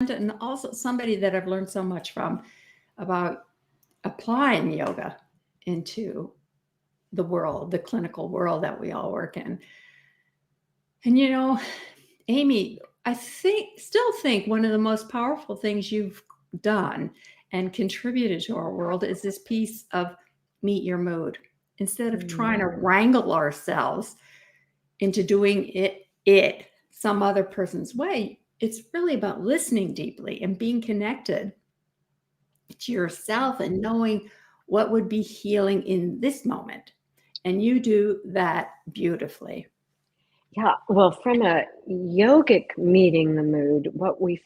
and also somebody that I've learned so much from about applying yoga into the world, the clinical world that we all work in. And Amy, I still think one of the most powerful things you've done and contributed to our world is this piece of meet your mood. Instead of trying to wrangle ourselves into doing it some other person's way, it's really about listening deeply and being connected to yourself and knowing what would be healing in this moment. And you do that beautifully. Yeah, well, from a yogic meeting the mood, what we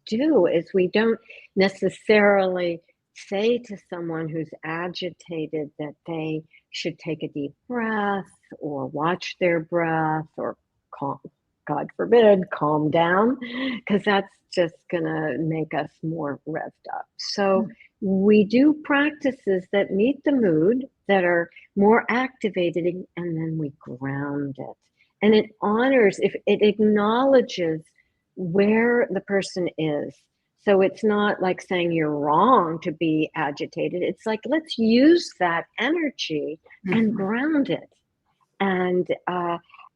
do is we don't necessarily say to someone who's agitated that they should take a deep breath or watch their breath or calm, God forbid, calm down, because that's just going to make us more revved up. So we do practices that meet the mood, that are more activated, and then we ground it. And it honors, if it acknowledges where the person is. So it's not like saying you're wrong to be agitated. It's like, let's use that energy and ground it. And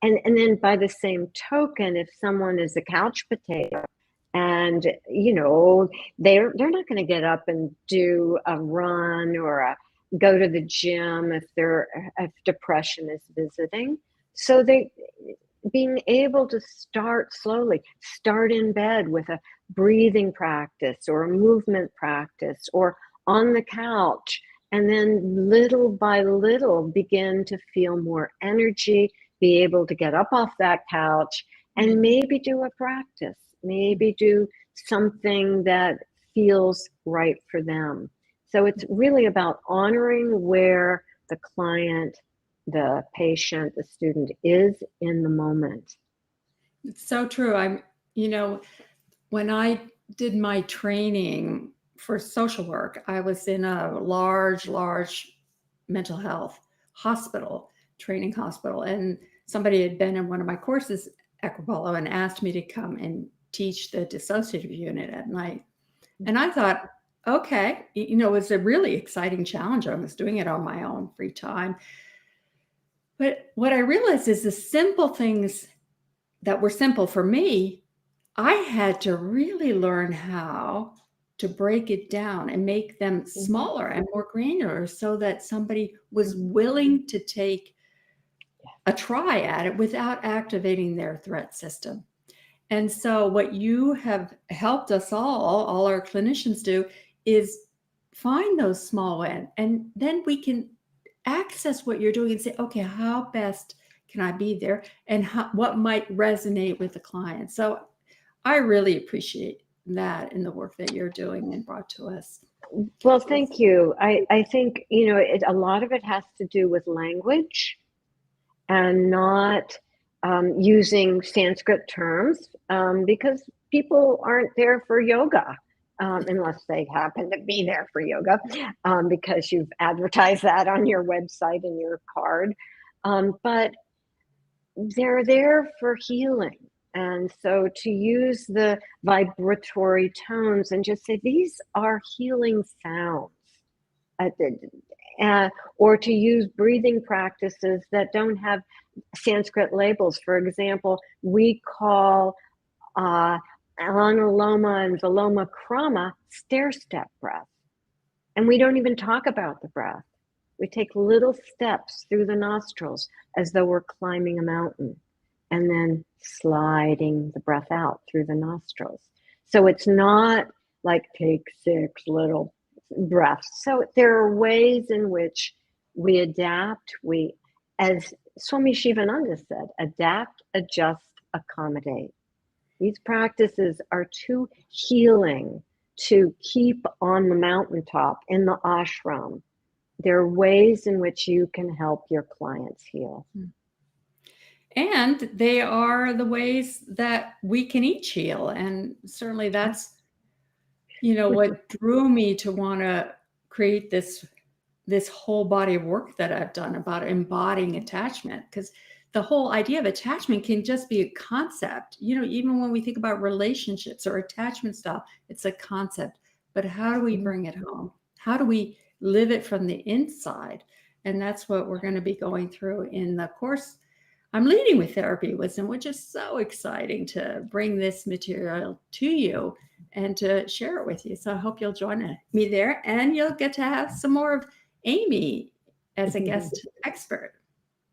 then by the same token, if someone is a couch potato and they're not going to get up and do a run or go to the gym if depression is visiting. So being able to start slowly, start in bed with a breathing practice or a movement practice or on the couch, and then little by little begin to feel more energy, be able to get up off that couch and maybe do a practice, maybe do something that feels right for them. So it's really about honoring where the client, the patient, the student is in the moment. It's so true. When I did my training for social work, I was in a large mental health hospital, training hospital, and somebody had been in one of my courses, Equipolo, and asked me to come and teach the dissociative unit at night. And I thought, okay, it was a really exciting challenge. I was doing it on my own free time. But what I realized is the simple things that were simple for me, I had to really learn how to break it down and make them smaller and more granular so that somebody was willing to take a try at it without activating their threat system. And so what you have helped us all our clinicians do, is find those small wins, and then we can access what you're doing and say, okay, how best can I be there, and what might resonate with the client. So I really appreciate that in the work that you're doing and brought to us. Well, thank you. I think, a lot of it has to do with language and not using Sanskrit terms, because people aren't there for yoga. Unless they happen to be there for yoga, because you've advertised that on your website and your card. But they're there for healing. And so to use the vibratory tones and just say, these are healing sounds. Or to use breathing practices that don't have Sanskrit labels. For example, we call Anuloma and Viloma Krama stair-step breath. And we don't even talk about the breath. We take little steps through the nostrils as though we're climbing a mountain, and then sliding the breath out through the nostrils. So it's not like take 6 little breaths. So there are ways in which we adapt. As Swami Shivananda said, adapt, adjust, accommodate. These practices are too healing to keep on the mountaintop in the ashram. There are ways in which you can help your clients heal. And they are the ways that we can each heal. And certainly that's, what drew me to want to create this whole body of work that I've done about embodying attachment. Because the whole idea of attachment can just be a concept. Even when we think about relationships or attachment style, it's a concept. But how do we bring it home? How do we live it from the inside? And that's what we're going to be going through in the course I'm leading with Therapy Wisdom, which is so exciting to bring this material to you and to share it with you. So I hope you'll join me there, and you'll get to have some more of Amy as a guest expert.